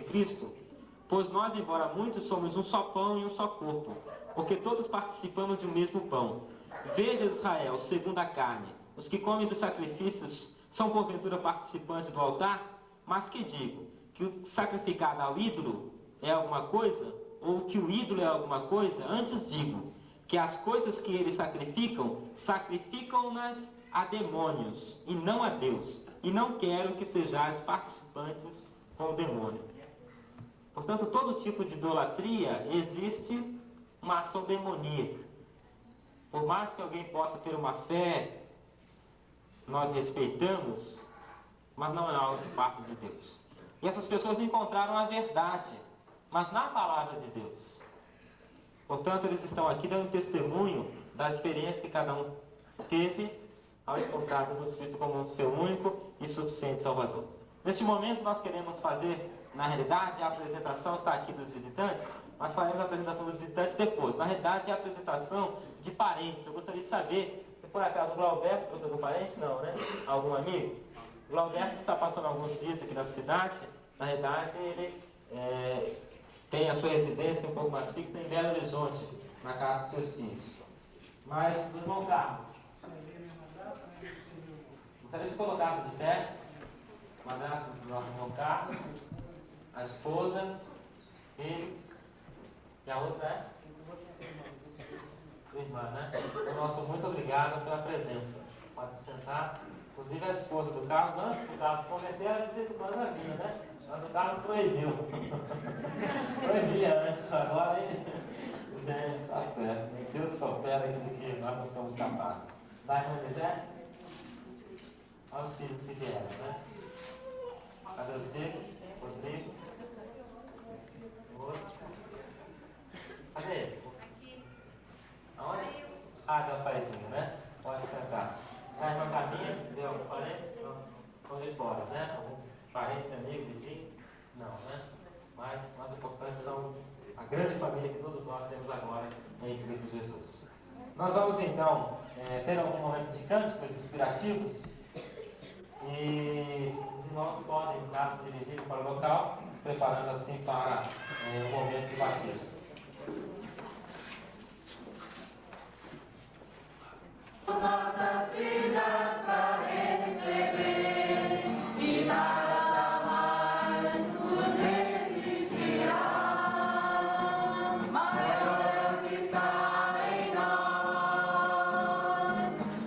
Cristo? Pois nós, embora muitos, somos um só pão e um só corpo, porque todos participamos de um mesmo pão. Vede, Israel, segundo a carne, os que comem dos sacrifícios são porventura participantes do altar? Mas que digo? Que o sacrificado ao ídolo é alguma coisa? Ou que o ídolo é alguma coisa? Antes digo, que as coisas que eles sacrificam, sacrificam-nas a demônios, e não a Deus. E não quero que sejais participantes com o demônio. Portanto, todo tipo de idolatria existe uma ação demoníaca. Por mais que alguém possa ter uma fé, nós respeitamos, mas não é algo de parte de Deus. E essas pessoas encontraram a verdade, mas na palavra de Deus. Portanto, eles estão aqui dando testemunho da experiência que cada um teve ao encontrar Jesus Cristo como o seu único e suficiente Salvador. Neste momento, nós queremos fazer, na realidade, a apresentação está aqui dos visitantes, mas faremos a apresentação dos visitantes depois. Na realidade, é a apresentação de parentes. Eu gostaria de saber, se por acaso o Glauberto trouxe algum parente? Não, né? Algum amigo? O Glauberto está passando alguns dias aqui na cidade. Na realidade, ele tem a sua residência um pouco mais fixa em Belo Horizonte, na casa dos seus filhos. Mas, do irmão Carlos, gostaria de se colocasse de pé, madrasta do nosso irmão Carlos, a esposa, filhos, e a outra é? Irmã, né? O nosso muito obrigado pela presença. Pode se sentar. Inclusive a esposa do Carlos, antes do Carlos converter, ela de vez em quando ela vinha, né? Mas o Carlos proibiu. Proibia antes, agora ele. Tá certo. Deus só opera aquilo que nós não somos capazes. Vai, irmã Elisete? Olha os filhos que vieram, né? Cadê os filhos? Rodrigo? Outro? Cadê ele? Aonde? Ah, deu uma saidinha, né? Pode sentar. A irmã Caminha, deu algum parente? Não. Estão de fora, né? Algum parente, amigo, vizinho? Não, né? Mas o importante são a grande família que todos nós temos agora em Cristo Jesus. Nós vamos então ter algum momento de cânticos inspirativos e os irmãos podem já se dirigir para o local, preparando assim para o momento de batismo. Nossas vidas para receber e nada mais nos resistirá. Maior é o que está em nós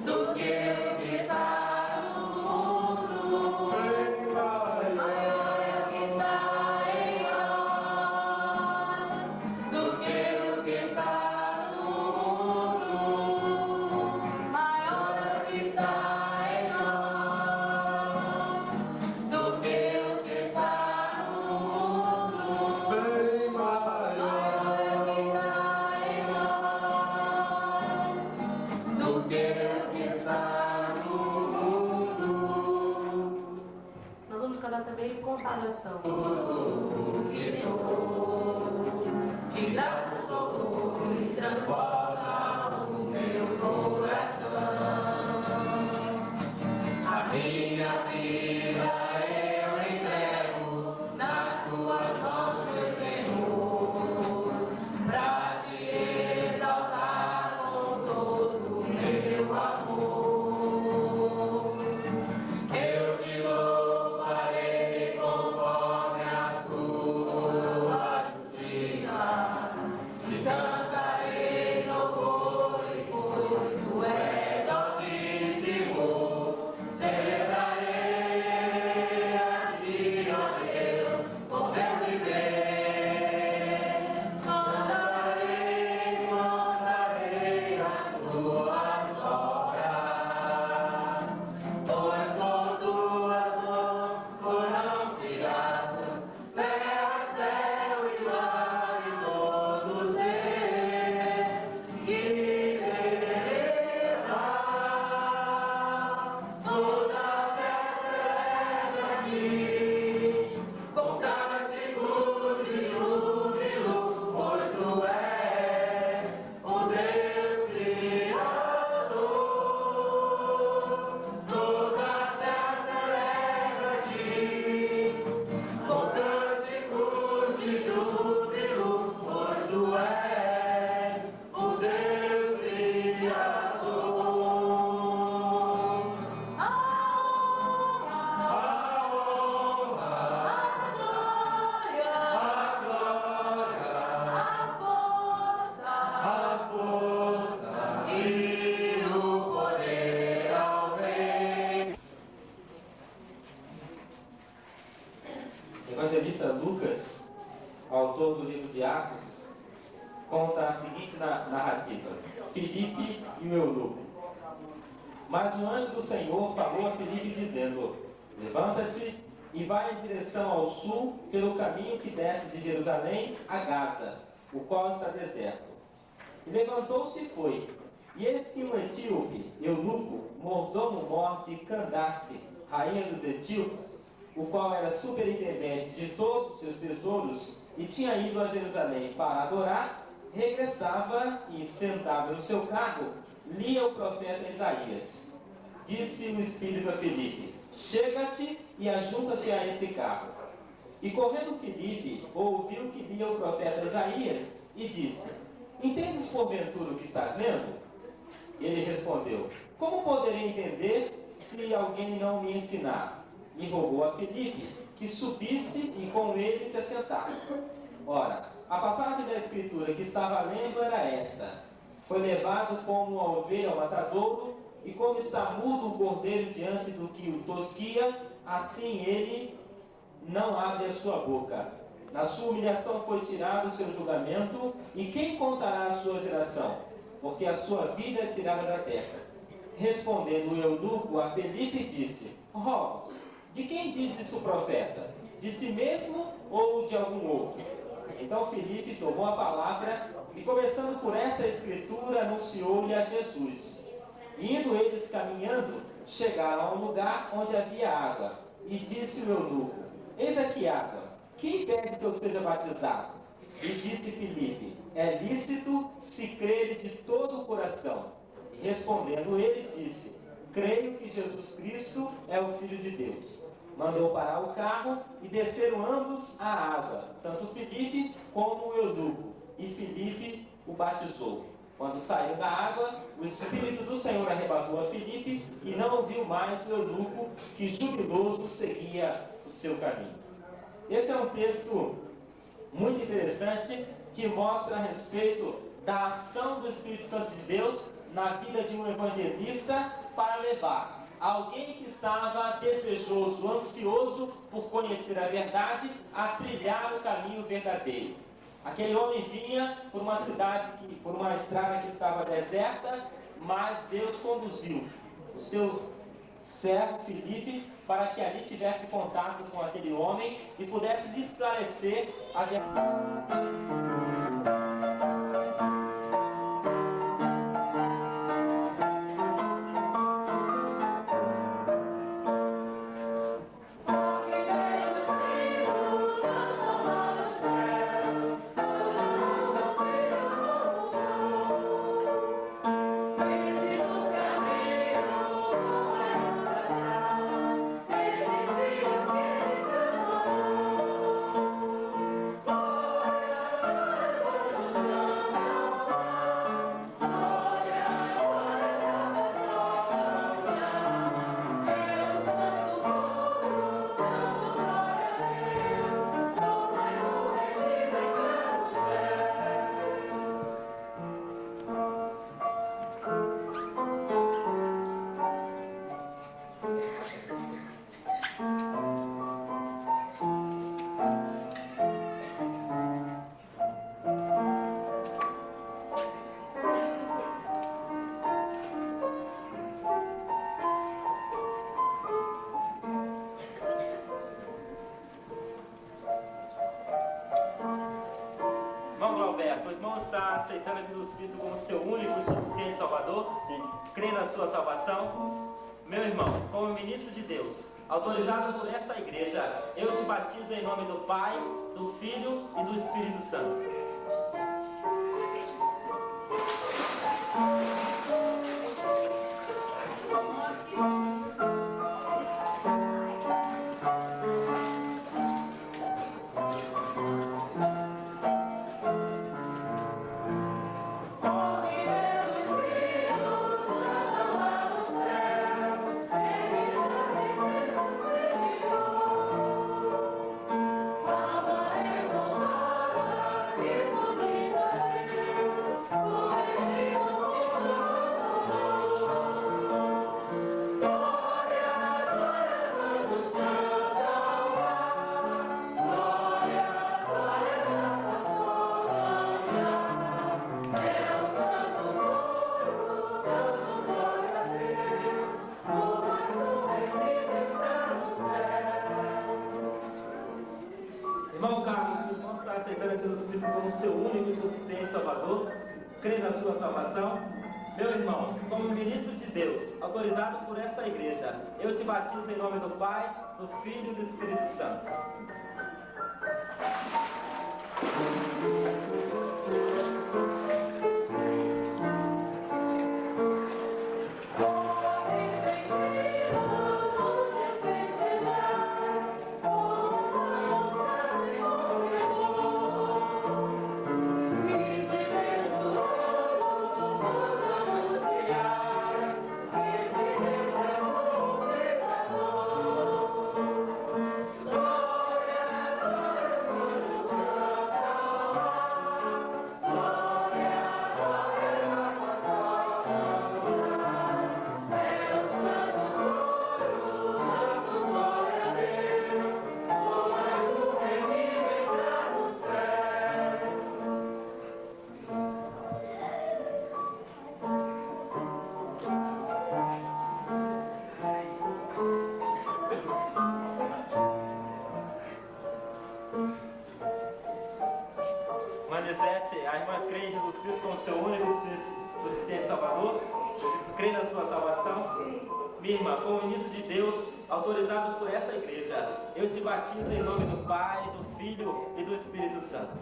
do que o que está no mundo. Maior é o que está em nós do que o que está no mundo. Maior é o que está em nós do que o que está no mundo. Bem maior Maior é o que está em nós do que o que está no mundo. Nós vamos cantar também consagração. Tudo que sou te trago e transforma o meu coração. A minha vida eu entrego nas tuas mãos, meu Senhor, pra te exaltar com todo o meu amor. Eu te louvarei conforme Lucas, autor do livro de Atos, conta a seguinte narrativa: Filipe e o eunuco. Mas o anjo do Senhor falou a Filipe dizendo: levanta-te e vai em direção ao sul pelo caminho que desce de Jerusalém a Gaza, o qual está deserto. E levantou-se e foi. E eis que um etíope, eunuco, mordomo-mor de Candace, rainha dos etíopes, o qual era superintendente de todos os seus tesouros e tinha ido a Jerusalém para adorar, regressava e, sentado no seu carro, lia o profeta Isaías. Disse o Espírito a Filipe: chega-te e ajunta-te a esse carro. E correndo Filipe, ouviu que lia o profeta Isaías e disse: entendes porventura o que estás lendo? Ele respondeu: como poderei entender se alguém não me ensinar? E rogou a Filipe que subisse e com ele se assentasse. Ora, a passagem da Escritura que estava lendo era esta: foi levado como uma ovelha ao matadouro, e como está mudo o cordeiro diante do que o tosquia, assim ele não abre a sua boca. Na sua humilhação foi tirado o seu julgamento, e quem contará a sua geração? Porque a sua vida é tirada da terra. Respondendo o eunuco a Filipe, disse: rogo, de quem diz isso o profeta? De si mesmo ou de algum outro? Então Filipe tomou a palavra e, começando por esta escritura, anunciou-lhe a Jesus. Indo eles caminhando, chegaram a um lugar onde havia água. E disse o eunuco: eis aqui água, quem pede que eu seja batizado? E disse Filipe: é lícito se crere de todo o coração. E respondendo ele, disse: creio que Jesus Cristo é o Filho de Deus. Mandou parar o carro e desceram ambos à água, tanto Filipe como o eunuco, e Filipe o batizou. Quando saiu da água, o Espírito do Senhor arrebatou a Filipe e não ouviu mais o eunuco, que jubiloso seguia o seu caminho. Esse é um texto muito interessante que mostra a respeito da ação do Espírito Santo de Deus na vida de um evangelista para levar alguém que estava desejoso, ansioso por conhecer a verdade, a trilhar o caminho verdadeiro. Aquele homem vinha por uma por uma estrada que estava deserta, mas Deus conduziu o seu servo Filipe para que ali tivesse contato com aquele homem e pudesse lhe esclarecer a verdade. O irmão está aceitando a Jesus Cristo como seu único e suficiente Salvador? Sim. Crê na sua salvação? Meu irmão, como ministro de Deus, autorizado por esta igreja, eu te batizo em nome do Pai, do Filho e do Espírito Santo. Yes. está aceitando Jesus Cristo como seu único e suficiente Salvador, crê na sua salvação? Meu irmão, como ministro de Deus, autorizado por esta igreja, eu te batizo em nome do Pai, do Filho e do Espírito Santo. Manizete, a irmã crê em Jesus Cristo como seu único e suficiente Salvador, crê na sua salvação. Minha irmã, como ministro de Deus, autorizado por esta igreja, eu te batizo em nome do Pai, do Filho e do Espírito Santo.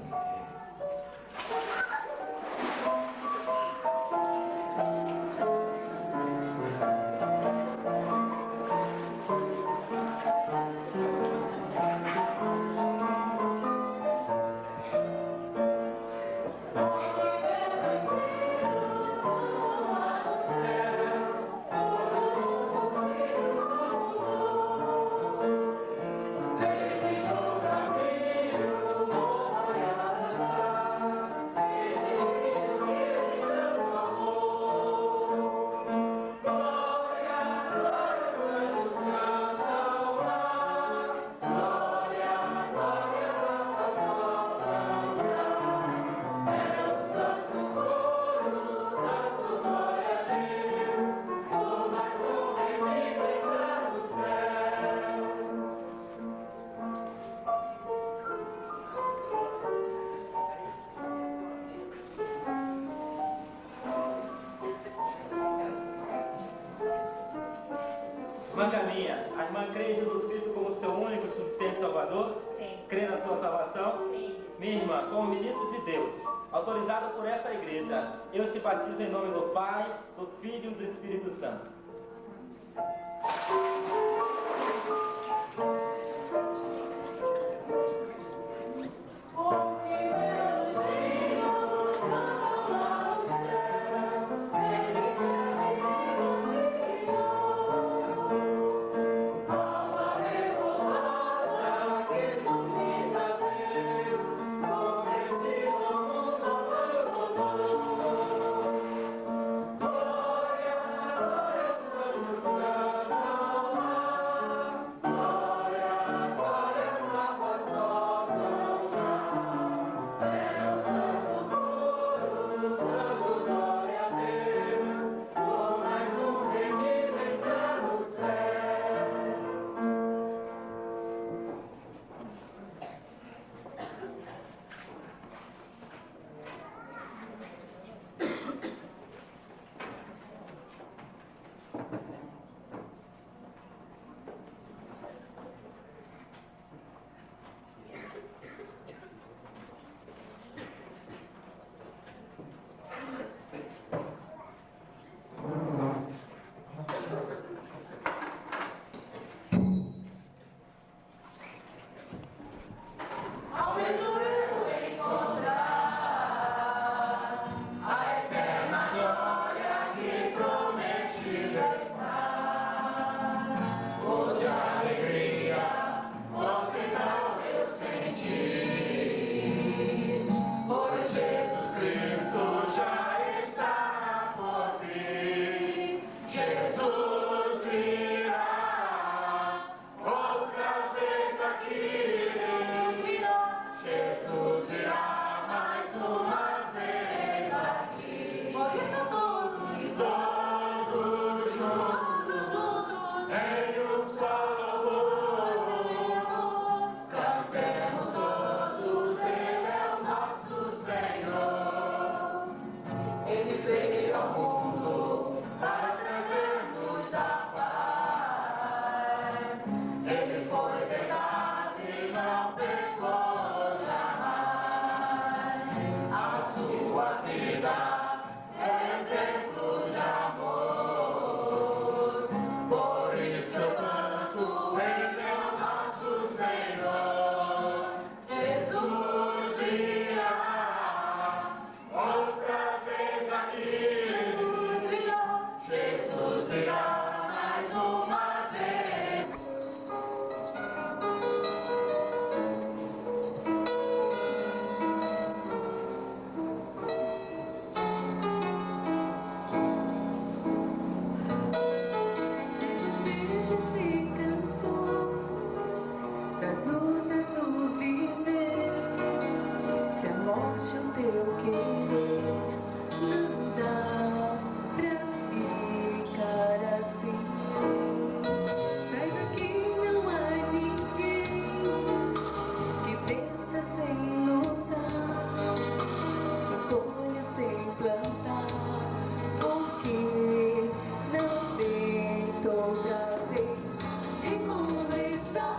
Irmã Caminha, a irmã crê em Jesus Cristo como seu único e suficiente Salvador? Sim. Crê na sua salvação? Sim. Minha irmã, como ministro de Deus, autorizado por esta igreja, eu te batizo em nome do Pai, do Filho e do Espírito Santo. Cantemos todos foge o teu querer, não dá pra ficar assim. Saiba que não há ninguém que pensa sem lutar, que colha sem plantar, porque não tenta outra vez recomeçar.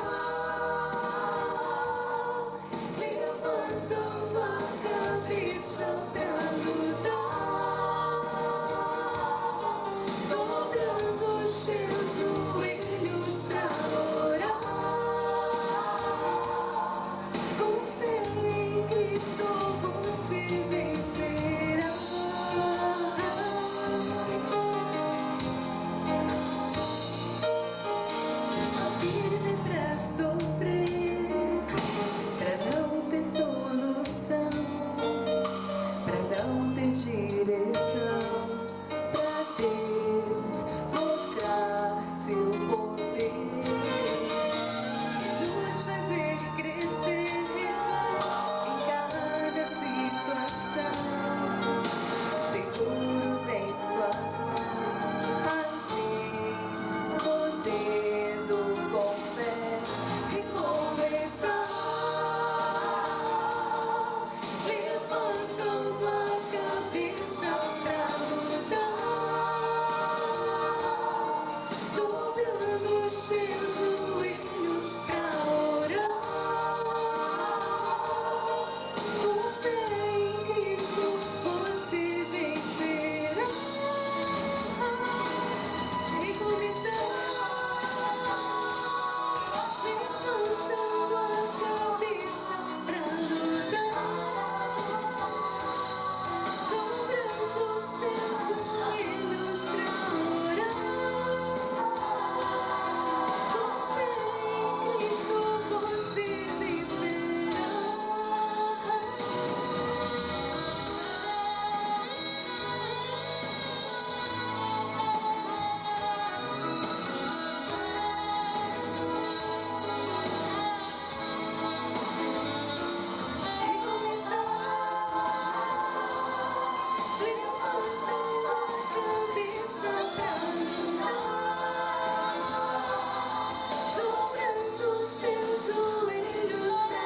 Levantando a cabeça pra lutar, dobrando os seus joelhos pra orar. Com fé em Cristo você vencerá. A vida é pra sofrer, pra não ter solução, pra não ter direção, pra Deus mostrar seu poder, nos fazer crescer em cada situação, seguros em suas mãos, assim podendo com fé recomeçar. Levantando a cabeça pra lutar, dobrando os seus joelhos pra orar. Com fé em Cristo você vencerá. Recomeçar. Levantando a cabeça pra lutar, dobrando os seus joelhos pra orar. Com fé em Cristo você vencerá. Levantando a cabeça pra lutar, dobrando os seus joelhos pra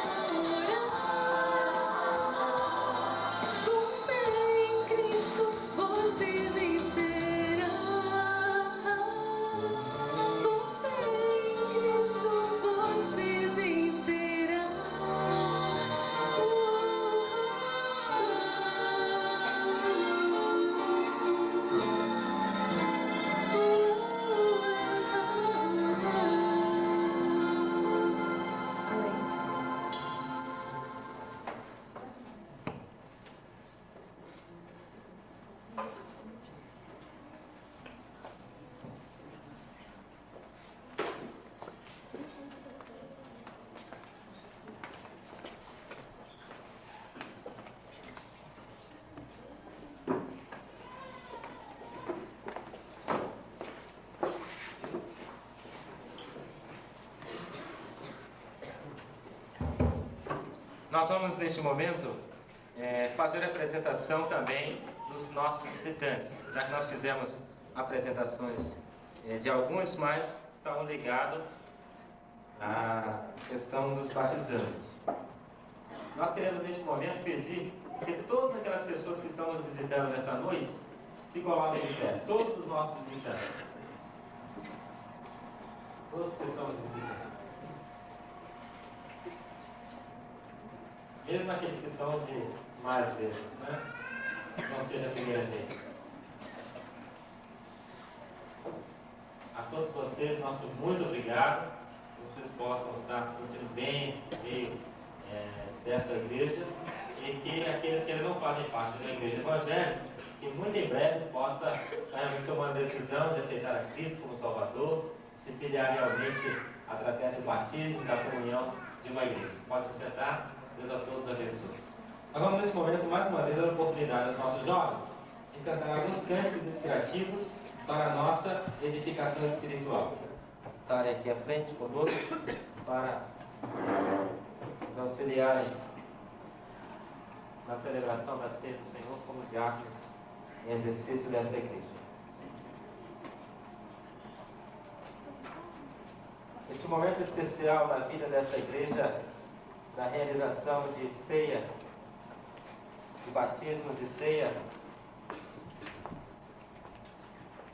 orar. Com fé em Cristo você vencerá. Com fé em Cristo você vencerá. Nós vamos, neste momento, fazer a apresentação também dos nossos visitantes, já que nós fizemos apresentações de alguns, mas estavam ligados à questão dos batizandos. Nós queremos, neste momento, pedir que todas aquelas pessoas que estão nos visitando nesta noite se coloquem de pé, todos os nossos visitantes. Todos que estão nos visitando. Mesmo aqueles que são de mais vezes, né? Não seja a primeira vez. A todos vocês, nosso muito obrigado. Que vocês possam estar se sentindo bem no meio dessa igreja. E que aqueles que ainda não fazem parte da igreja evangélica, que muito em breve possa realmente tomar a decisão de aceitar a Cristo como Salvador, se filiar realmente através do batismo e da comunhão de uma igreja. Pode se sentar. Deus a todos abençoe. Nós vamos, nesse momento, mais uma vez, dar a oportunidade aos nossos jovens de cantar alguns cânticos inspirativos para a nossa edificação espiritual. Estarem aqui à frente conosco para nos auxiliarem na celebração da ceia do Senhor como diáconos em exercício desta igreja. Este momento especial na vida desta igreja, da realização de ceia, de batismos e ceia,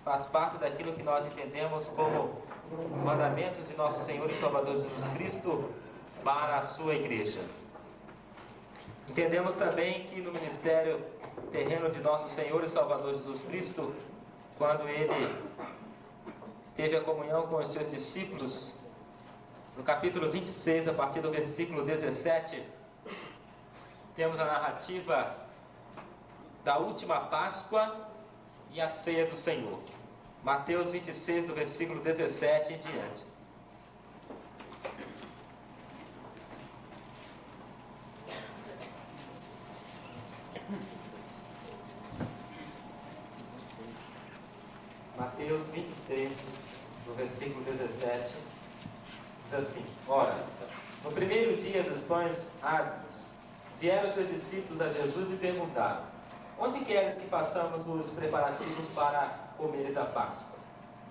faz parte daquilo que nós entendemos como mandamentos de nosso Senhor e Salvador Jesus Cristo para a sua igreja. Entendemos também que no ministério terreno de nosso Senhor e Salvador Jesus Cristo, quando ele teve a comunhão com os seus discípulos, no capítulo 26, a partir do versículo 17, temos a narrativa da última Páscoa e a ceia do Senhor. Mateus 26, do versículo 17 em diante. Mateus 26, do versículo 17, diz assim: Ora, no primeiro dia dos pães ázimos, vieram os seus discípulos a Jesus e perguntaram: Onde queres que façamos os preparativos para comeres a Páscoa?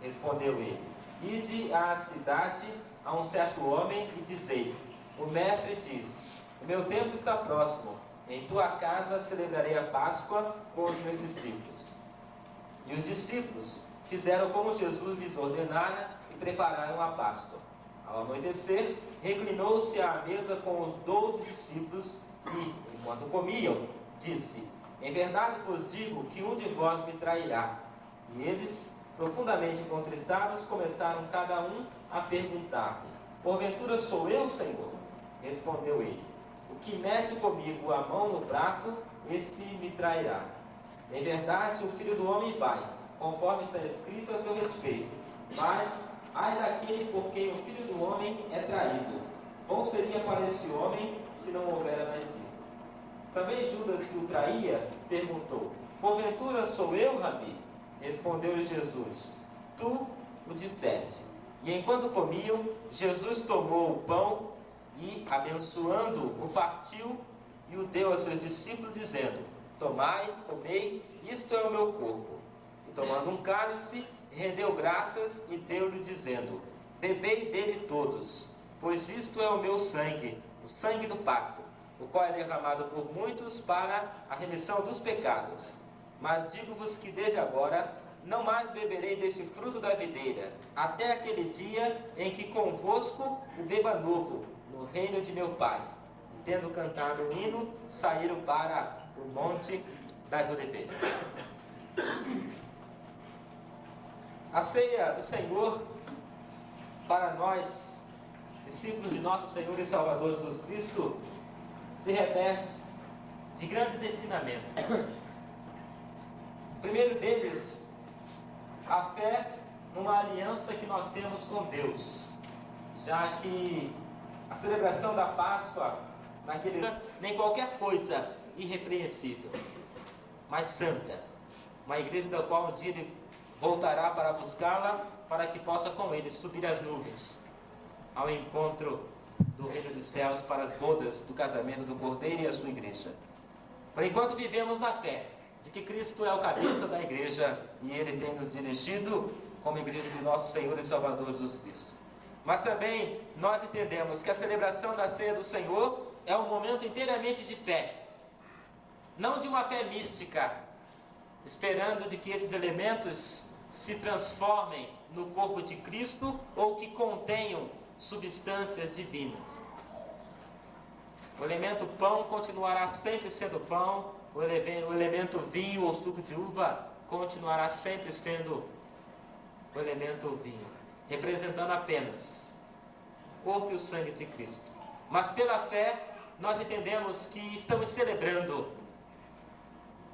Respondeu ele: Ide à cidade a um certo homem e dizei: O mestre diz: O meu tempo está próximo, em tua casa celebrarei a Páscoa com os meus discípulos. E os discípulos fizeram como Jesus lhes ordenara e prepararam a Páscoa. Ao anoitecer, reclinou-se à mesa com os 12 discípulos e, enquanto comiam, disse: Em verdade vos digo que um de vós me trairá. E eles, profundamente contristados, começaram cada um a perguntar-lhe: Porventura sou eu, Senhor? Respondeu ele: O que mete comigo a mão no prato, esse me trairá. Em verdade, o Filho do Homem vai, conforme está escrito a seu respeito. Mas, ai daquele por quem o Filho do Homem é traído. Bom seria para esse homem se não houvera nascido. Também Judas, que o traía, perguntou: Porventura sou eu, Rabi? Respondeu-lhe Jesus: Tu o disseste. E enquanto comiam, Jesus tomou o pão e, abençoando, o partiu e o deu aos seus discípulos, dizendo: Tomai, comei, isto é o meu corpo. E tomando um cálice, rendeu graças e deu-lhe, dizendo: Bebei dele todos, pois isto é o meu sangue, o sangue do pacto, o qual é derramado por muitos para a remissão dos pecados. Mas digo-vos que desde agora não mais beberei deste fruto da videira, até aquele dia em que convosco o beba novo, no reino de meu Pai. E tendo cantado o hino, saíram para o Monte das Oliveiras. A ceia do Senhor, para nós, discípulos de nosso Senhor e Salvador Jesus Cristo, se reveste de grandes ensinamentos. O primeiro deles, a fé numa aliança que nós temos com Deus, já que a celebração da Páscoa, nem qualquer coisa irrepreensível, mas santa, uma igreja da qual um dia ele voltará para buscá-la, para que possa com ele subir as nuvens ao encontro do reino dos céus para as bodas do casamento do Cordeiro e a sua igreja. Por enquanto vivemos na fé de que Cristo é o cabeça da igreja e ele tem nos dirigido como igreja de nosso Senhor e Salvador Jesus Cristo. Mas também nós entendemos que a celebração da ceia do Senhor é um momento inteiramente de fé, não de uma fé mística, esperando de que esses elementos se transformem no corpo de Cristo ou que contenham substâncias divinas. O elemento pão continuará sempre sendo pão, o elemento vinho ou suco de uva continuará sempre sendo o elemento vinho, representando apenas o corpo e o sangue de Cristo. Mas pela fé, nós entendemos que estamos celebrando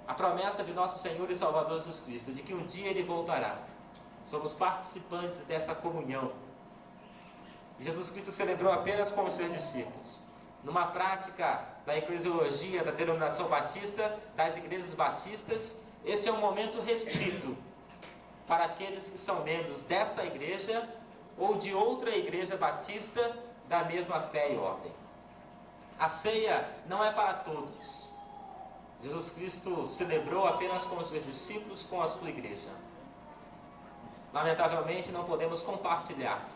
a promessa de nosso Senhor e Salvador Jesus Cristo, de que um dia Ele voltará. Somos participantes desta comunhão. Jesus Cristo celebrou apenas com os seus discípulos. Numa prática da eclesiologia da denominação batista, das igrejas batistas, esse é um momento restrito para aqueles que são membros desta igreja ou de outra igreja batista da mesma fé e ordem. A ceia não é para todos. Jesus Cristo celebrou apenas com os seus discípulos, com a sua igreja. Lamentavelmente, não podemos compartilhar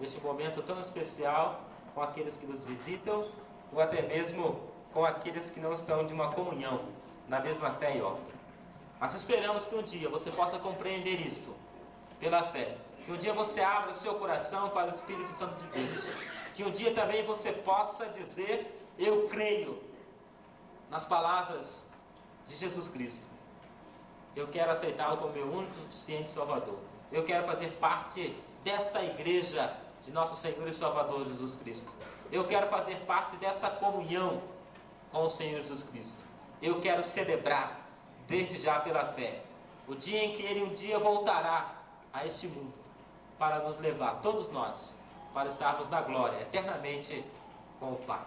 este momento tão especial com aqueles que nos visitam, ou até mesmo com aqueles que não estão de uma comunhão, na mesma fé e ordem. Mas esperamos que um dia você possa compreender isto, pela fé. Que um dia você abra o seu coração para o Espírito Santo de Deus. Que um dia também você possa dizer: eu creio nas palavras de Jesus Cristo. Eu quero aceitá-lo como meu único e suficiente Salvador. Eu quero fazer parte desta igreja de nosso Senhor e Salvador Jesus Cristo. Eu quero fazer parte desta comunhão com o Senhor Jesus Cristo. Eu quero celebrar, desde já pela fé, o dia em que Ele um dia voltará a este mundo para nos levar, todos nós, para estarmos na glória, eternamente com o Pai.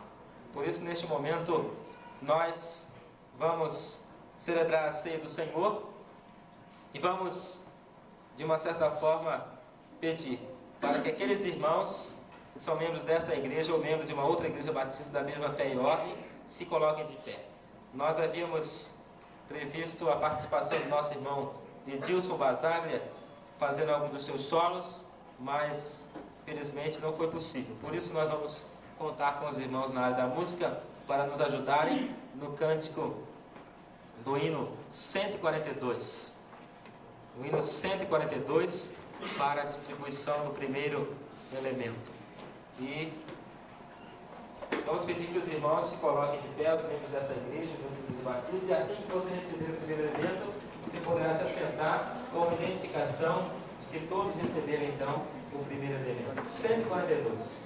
Por isso, neste momento, nós vamos celebrar a ceia do Senhor e vamos, de uma certa forma, pedir para que aqueles irmãos que são membros desta igreja ou membros de uma outra igreja batista da mesma fé e ordem, se coloquem de pé. Nós havíamos previsto a participação do nosso irmão Edilson Basaglia, fazendo alguns dos seus solos, mas felizmente não foi possível. Por isso nós vamos contar com os irmãos na área da música para nos ajudarem no cântico do hino 142. O hino 142 para a distribuição do primeiro elemento. E vamos pedir que os irmãos se coloquem de pé, os membros desta igreja, os batistas, e assim que você receber o primeiro elemento, você poderá se assentar com uma identificação de que todos receberam então o primeiro elemento. 142.